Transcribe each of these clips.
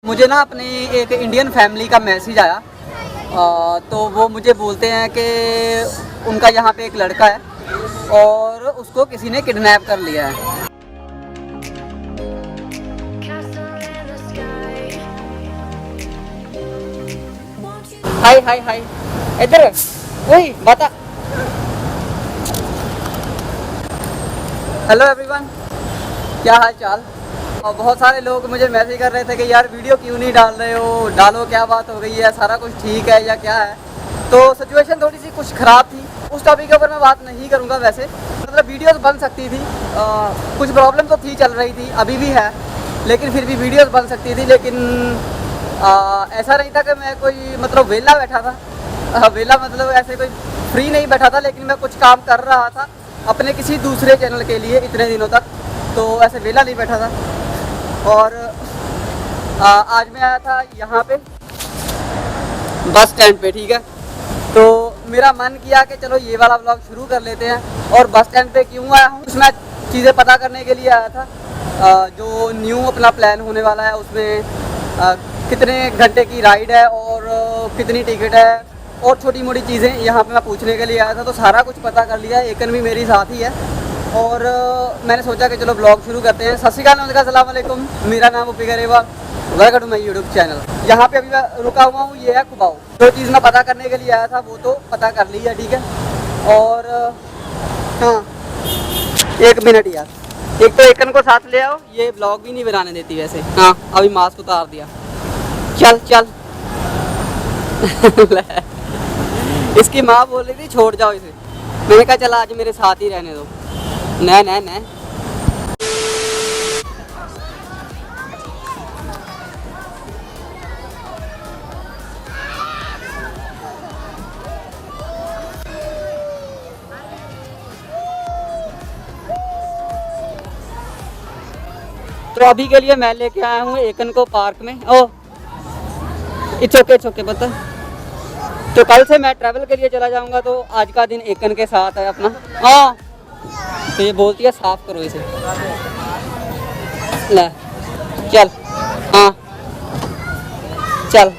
मुझे ना अपनी एक इंडियन फैमिली का मैसेज आया। तो वो मुझे बोलते हैं कि उनका यहाँ पे एक लड़का है और उसको किसी ने किडनैप कर लिया है। हाय हाय हाय, इधर वही बता। हेलो एवरीवन, क्या हाल चाल। और बहुत सारे लोग मुझे मैसेज कर रहे थे कि यार वीडियो क्यों नहीं डाल रहे हो, डालो, क्या बात हो गई है, सारा कुछ ठीक है या क्या है। तो सिचुएशन थोड़ी सी कुछ ख़राब थी, उस टॉपिक के ऊपर मैं बात नहीं करूँगा। वैसे मतलब वीडियोस बन सकती थी, कुछ प्रॉब्लम तो थी, चल रही थी, अभी भी है, लेकिन फिर भी वीडियोस बन सकती थी। लेकिन ऐसा नहीं था कि मैं कोई मतलब वेला बैठा था। वेला मतलब ऐसे कोई फ्री नहीं बैठा था, लेकिन मैं कुछ काम कर रहा था अपने किसी दूसरे चैनल के लिए इतने दिनों तक, तो ऐसे वेला नहीं बैठा था। और आज मैं आया था यहाँ पे बस स्टैंड पे, ठीक है। तो मेरा मन किया कि चलो ये वाला व्लॉग शुरू कर लेते हैं। और बस स्टैंड पे क्यों आया हूँ, उसमें चीज़ें पता करने के लिए आया था। जो न्यू अपना प्लान होने वाला है उसमें कितने घंटे की राइड है और कितनी टिकट है और छोटी मोटी चीज़ें यहाँ पे मैं पूछने के लिए आया था। तो सारा कुछ पता कर लिया। एकन भी मेरी साथ ही है और मैंने सोचा कि चलो ब्लॉग शुरू करते हैं। सत श्री अकाल, नमस्कार, अस्सलाम वालेकुम। मेरा नाम Upika Reva, welcome to my YouTube channel. यहाँ पे अभी मैं रुका हुआ हूँ, ये है कुबाऊ। जो चीज़ मैं पता करने के लिए आया था वो तो पता कर ली है, ठीक है। और हाँ, एक मिनट यार, एक तो एकन को साथ ले आओ, ये ब्लॉग भी नहीं बनाने देती वैसे। हाँ, अभी मास्क उतार दिया। चल चल इसकी माँ बोल रही थी छोड़ जाओ इसे, मैंने कहा चला आज मेरे साथ ही रहने दो। न न न तो अभी के लिए मैं लेके आया हूँ एकन को पार्क में। ओ इट्स ओके बता। तो कल से मैं ट्रैवल के लिए चला जाऊंगा, तो आज का दिन एकन के साथ है अपना। हाँ, तो ये बोलती है साफ करो इसे। ले चल, हाँ चल।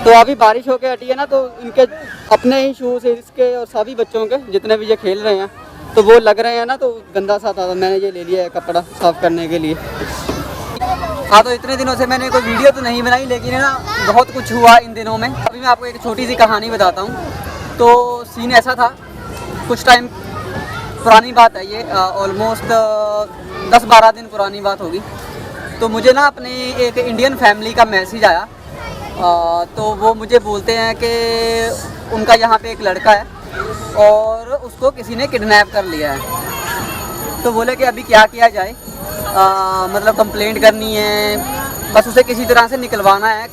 तो अभी बारिश होके हटी है ना, तो इनके अपने ही शूज़ इसके और सभी बच्चों के जितने भी ये खेल रहे हैं, तो वो लग रहे हैं ना, तो गंदा सा था। मैंने ये ले लिया है कपड़ा साफ़ करने के लिए। हाँ, तो इतने दिनों से मैंने कोई वीडियो तो नहीं बनाई, लेकिन है ना बहुत कुछ हुआ इन दिनों में। अभी मैं आपको एक छोटी सी कहानी बताता हूँ। तो सीन ऐसा था, कुछ टाइम पुरानी बात है ये, ऑलमोस्ट 10-12 दिन पुरानी बात होगी। तो मुझे ना अपनी एक इंडियन फैमिली का मैसेज आया। तो वो मुझे बोलते हैं कि उनका यहाँ पे एक लड़का है और उसको किसी ने किडनैप कर लिया है। तो बोले कि अभी क्या किया जाए, मतलब कंप्लेंट करनी है, बस उसे किसी तरह से निकलवाना है।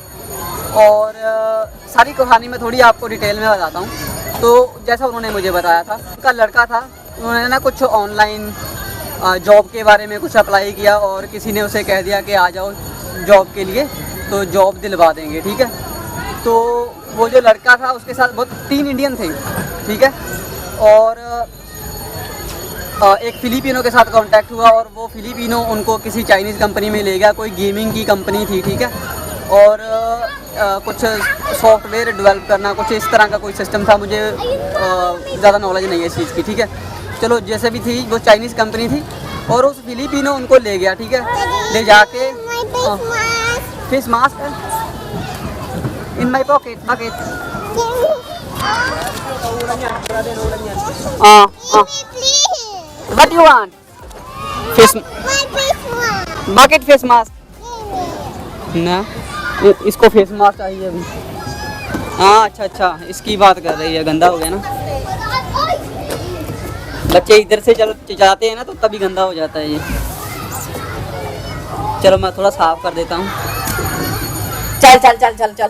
और सारी कहानी मैं थोड़ी आपको डिटेल में बताता हूँ। तो जैसा उन्होंने मुझे बताया था, उनका लड़का था, उन्होंने ना कुछ ऑनलाइन जॉब के बारे में कुछ अप्लाई किया और किसी ने उसे कह दिया कि आ जाओ जॉब के लिए, तो जॉब दिलवा देंगे, ठीक है। तो वो जो लड़का था उसके साथ बहुत 3 इंडियन थे, ठीक है। और एक फ़िलिपिनो के साथ कांटेक्ट हुआ और वो फ़िलिपिनो उनको किसी चाइनीज़ कंपनी में ले गया, कोई गेमिंग की कंपनी थी, ठीक है। और कुछ सॉफ्टवेयर डेवलप करना, कुछ इस तरह का कोई सिस्टम था। मुझे ज़्यादा नॉलेज नहीं है इस चीज़ की, ठीक है। चलो जैसे भी थी, वो चाइनीज़ कंपनी थी और उस फ़िलिपिनो उनको ले गया, ठीक है। ले जाके face mask in my pocket bucket. What do you want? Face bucket face mask ना, इसको फेस मास्क चाहिए अभी। हाँ अच्छा, इसकी बात कर रही है। गंदा हो गया ना, बच्चे इधर से जाते हैं ना, तो तभी गंदा हो जाता है ये। चलो मैं थोड़ा साफ कर देता हूँ। चल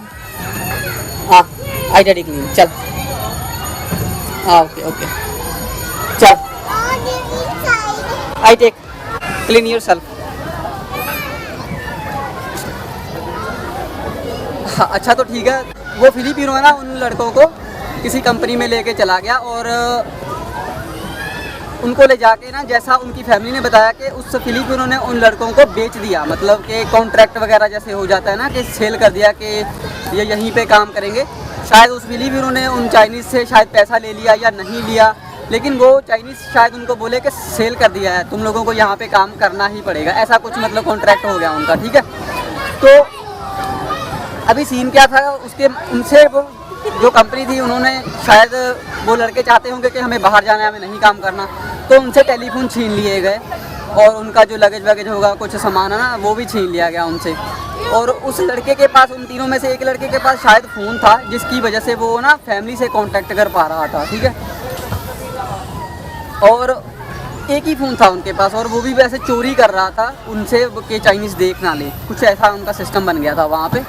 हाँ, आई डैडी क्लीन, चल। हाँ ओके चल, I take clean yourself. हाँ अच्छा, तो ठीक है। वो फिलिपिनो है ना, उन लड़कों को किसी कंपनी में लेके चला गया और उनको ले जाके ना, जैसा उनकी फैमिली ने बताया कि उस फिलीपिनो ने उन लड़कों को बेच दिया, मतलब कि कॉन्ट्रैक्ट वगैरह जैसे हो जाता है ना कि सेल कर दिया कि ये यहीं पे काम करेंगे। शायद उस फिलीपिनो ने उन चाइनीज़ से शायद पैसा ले लिया या नहीं लिया, लेकिन वो चाइनीज़ शायद उनको बोले कि सेल कर दिया है, तुम लोगों को यहाँ पे काम करना ही पड़ेगा, ऐसा कुछ मतलब कॉन्ट्रैक्ट हो गया उनका, ठीक है। तो अभी सीन क्या था, उसके उनसे वो जो कंपनी थी उन्होंने शायद वो लड़के चाहते होंगे कि हमें बाहर जाना है, हमें नहीं काम करना, तो उनसे टेलीफोन छीन लिए गए और उनका जो लगेज वगैज होगा, कुछ सामान है ना, वो भी छीन लिया गया उनसे। और उस लड़के के पास, उन तीनों में से एक लड़के के पास शायद फ़ोन था, जिसकी वजह से वो ना फैमिली से कांटेक्ट कर पा रहा था, ठीक है। और एक ही फ़ोन था उनके पास, और वो भी वैसे चोरी कर रहा था उनसे कि चाइनीज़ देख ना ले, कुछ ऐसा उनका सिस्टम बन गया था वहाँ पे।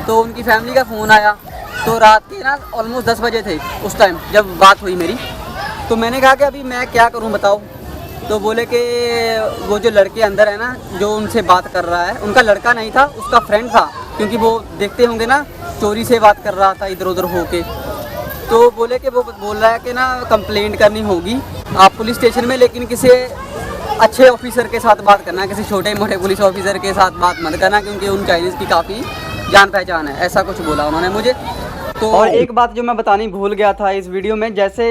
तो उनकी फैमिली का फ़ोन आया, तो रात के ना ऑलमोस्ट 10 बजे थे उस टाइम जब बात हुई मेरी। तो मैंने कहा कि अभी मैं क्या करूं बताओ। तो बोले कि वो जो लड़के अंदर है ना, जो उनसे बात कर रहा है, उनका लड़का नहीं था, उसका फ्रेंड था, क्योंकि वो देखते होंगे ना चोरी से बात कर रहा था इधर उधर होके। तो बोले कि वो बोल रहा है कि ना कंप्लेंट करनी होगी आप पुलिस स्टेशन में, लेकिन किसी अच्छे ऑफिसर के साथ बात करना, किसी छोटे मोटे पुलिस ऑफिसर के साथ बात मत करना, क्योंकि उन चाइनीज़ की काफ़ी जान पहचान है, ऐसा कुछ बोला उन्होंने मुझे। तो और एक बात जो मैं बतानी भूल गया था इस वीडियो में, जैसे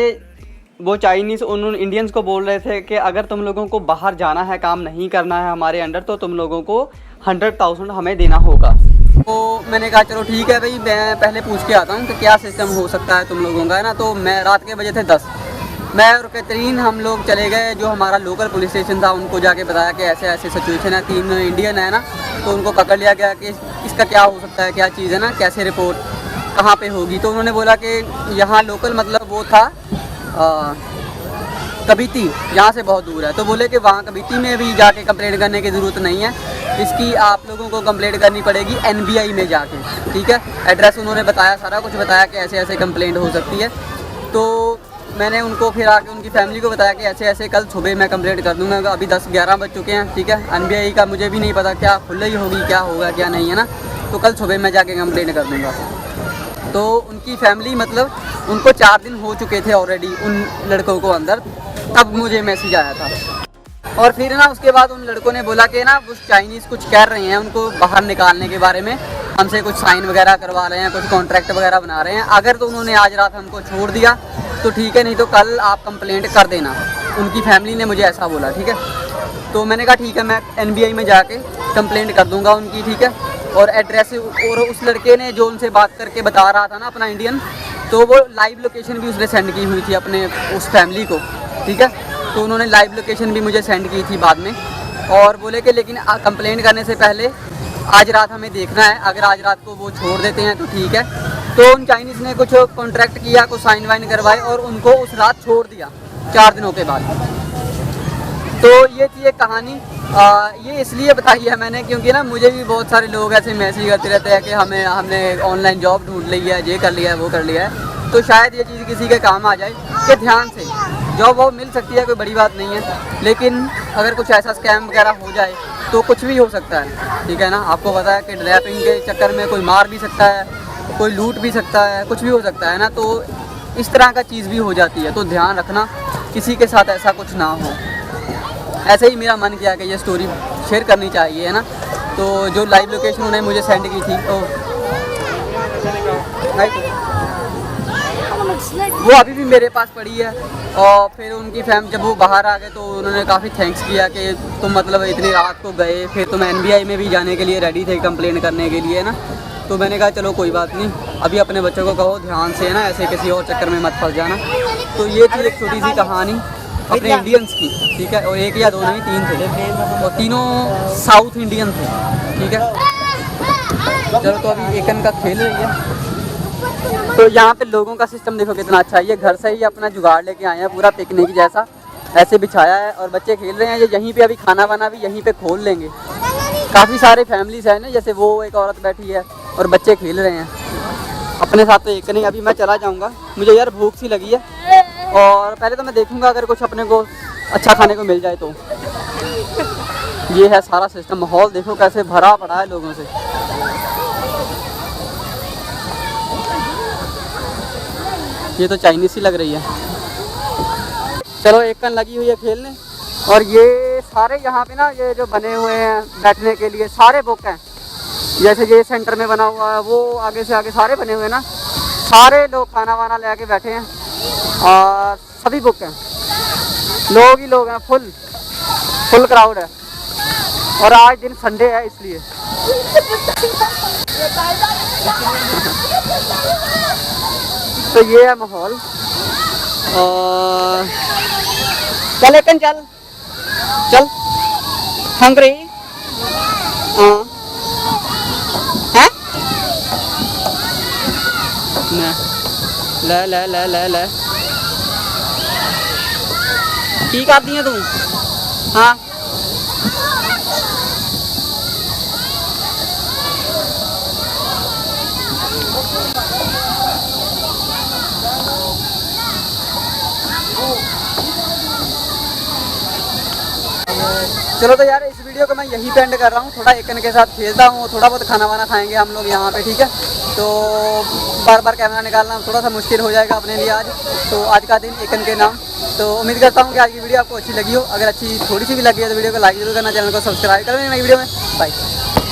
वो चाइनीज़ उन इंडियंस को बोल रहे थे कि अगर तुम लोगों को बाहर जाना है, काम नहीं करना है हमारे अंडर, तो तुम लोगों को 100,000 हमें देना होगा। तो मैंने कहा चलो ठीक है भाई, मैं पहले पूछ के आता हूँ कि क्या सिस्टम हो सकता है तुम लोगों का, है ना। तो मैं रात के बजे थे 10, मैं और कैतरीन हम लोग चले गए, जो हमारा लोकल पुलिस स्टेशन था, उनको जाके बताया कि ऐसे ऐसे सिचुएशन है, 3 इंडियन है ना। तो उनको पकड़ लिया गया कि इसका क्या हो सकता है, क्या चीज़ है ना, कैसे रिपोर्ट कहाँ पे होगी। तो उन्होंने बोला कि यहाँ लोकल मतलब वो था कबीती, यहाँ से बहुत दूर है। तो बोले कि वहाँ कबीती में भी जाके कंप्लेंट करने की ज़रूरत नहीं है, इसकी आप लोगों को कंप्लेंट करनी पड़ेगी NBI में जाके, ठीक है। एड्रेस उन्होंने बताया, सारा कुछ बताया कि ऐसे ऐसे कंप्लेंट हो सकती है। तो मैंने उनको फिर आके उनकी फैमिली को बताया कि ऐसे ऐसे कल सुबह मैं कंप्लेंट कर दूँगा। अभी 10-11 बज चुके हैं, ठीक है। NBI का मुझे भी नहीं पता क्या खुल रही होगी, क्या होगा क्या नहीं, है ना। तो कल सुबह मैं जाके कंप्लेंट कर दूँगा। तो उनकी फैमिली मतलब उनको 4 दिन हो चुके थे ऑलरेडी उन लड़कों को अंदर, तब मुझे मैसेज आया था। और फिर ना उसके बाद उन लड़कों ने बोला कि ना उस चाइनीज़ कुछ कह रहे हैं उनको बाहर निकालने के बारे में, हमसे कुछ साइन वगैरह करवा रहे हैं, कुछ कॉन्ट्रैक्ट वगैरह बना रहे हैं। अगर तो उन्होंने आज रात हमको छोड़ दिया तो ठीक है, नहीं तो कल आप कंप्लेंट कर देना। उनकी फैमिली ने मुझे ऐसा बोला, ठीक है। तो मैंने कहा ठीक है, मैं NBI में जाके कंप्लेंट कर दूँगा उनकी, ठीक है। और एड्रेस, और उस लड़के ने जो उनसे बात करके बता रहा था ना अपना इंडियन, तो वो लाइव लोकेशन भी उसने सेंड की हुई थी अपने उस फैमिली को, ठीक है। तो उन्होंने लाइव लोकेशन भी मुझे सेंड की थी बाद में, और बोले कि लेकिन कंप्लेंट करने से पहले आज रात हमें देखना है, अगर आज रात को वो छोड़ देते हैं तो ठीक है। तो उन चाइनीज़ ने कुछ कॉन्ट्रैक्ट किया, कुछ साइन वाइन करवाए और उनको उस रात छोड़ दिया 4 दिनों के बाद। तो ये थी एक कहानी। ये इसलिए बताई है मैंने क्योंकि ना मुझे भी बहुत सारे लोग ऐसे मैसेज करते रहते हैं कि हमने ऑनलाइन जॉब ढूंढ ली है, ये कर लिया है, वो कर लिया है। तो शायद ये चीज़ किसी के काम आ जाए कि ध्यान से जॉब वॉब मिल सकती है, कोई बड़ी बात नहीं है। लेकिन अगर कुछ ऐसा स्कैम वगैरह हो जाए तो कुछ भी हो सकता है, ठीक है ना। आपको पता है कि ड्रैपिंग के चक्कर में कोई मार भी सकता है, कोई लूट भी सकता है, कुछ भी हो सकता है ना। तो इस तरह का चीज़ भी हो जाती है, तो ध्यान रखना किसी के साथ ऐसा कुछ ना हो। ऐसे ही मेरा मन किया कि ये स्टोरी शेयर करनी चाहिए, है ना। तो जो लाइव लोकेशन उन्होंने मुझे सेंड की थी वो अभी भी मेरे पास पड़ी है। और फिर उनकी फैमिली जब वो बाहर आ गए तो उन्होंने काफ़ी थैंक्स किया कि तुम मतलब इतनी रात को गए, फिर तुम NBI में भी जाने के लिए रेडी थे कंप्लेंट करने के लिए, है ना। तो मैंने कहा चलो कोई बात नहीं, अभी अपने बच्चों को कहो ध्यान से, है ना, ऐसे किसी और चक्कर में मत फंस जाना। तो ये थी एक छोटी सी कहानी अपने इंडियंस की, ठीक है। और 1 या 2 नहीं, 3 थे, और तीनों साउथ इंडियन थे, ठीक है। चलो तो अभी एकन का खेल रही है। तो यहाँ पे लोगों का सिस्टम देखो कितना अच्छा है, ये घर से ही अपना जुगाड़ लेके आए हैं, पूरा पिकनिक जैसा ऐसे बिछाया है और बच्चे खेल रहे हैं। ये यहीं पे अभी खाना वाना भी यहीं पे खोल लेंगे। काफ़ी सारे फैमिलीज हैं ना, जैसे वो एक औरत बैठी है और बच्चे खेल रहे हैं अपने साथ। तो एक नहीं, अभी मैं चला जाऊँगा, मुझे यार भूख सी लगी है, और पहले तो मैं देखूँगा अगर कुछ अपने को अच्छा खाने को मिल जाए तो। ये है सारा सिस्टम, माहौल देखो कैसे भरा पड़ा है लोगों से। ये तो चाइनीज़ ही लग रही है। चलो एक कन लगी हुई है खेलने। और ये सारे यहाँ पे ना ये जो बने हुए हैं बैठने के लिए सारे बुक हैं, जैसे ये सेंटर में बना हुआ है, वो आगे से आगे सारे बने हुए हैं ना, सारे लोग खाना वाना ले आके बैठे हैं और सभी बुक हैं, लोग ही लोग हैं, फुल क्राउड है। और आज दिन संडे है इसलिए। तो ये है माहौल। और चल एकन चल हंग्री। हाँ हैं ले ले ले ले ले की कर दी है तू? हाँ चलो तो यार इस वीडियो को मैं यहीं पे एंड कर रहा हूँ। थोड़ा एकन के साथ खेलता हूँ, थोड़ा बहुत खाना वाना खाएंगे हम लोग यहाँ पे, ठीक है। तो बार बार कैमरा निकालना थोड़ा सा मुश्किल हो जाएगा अपने लिए आज। तो आज का दिन एकन के नाम। तो उम्मीद करता हूँ कि आज की वीडियो आपको अच्छी लगी हो। अगर अच्छी थोड़ी सी भी लगी है तो वीडियो को लाइक जरूर करना, चैनल को सब्सक्राइब करना। नई वीडियो में बाय।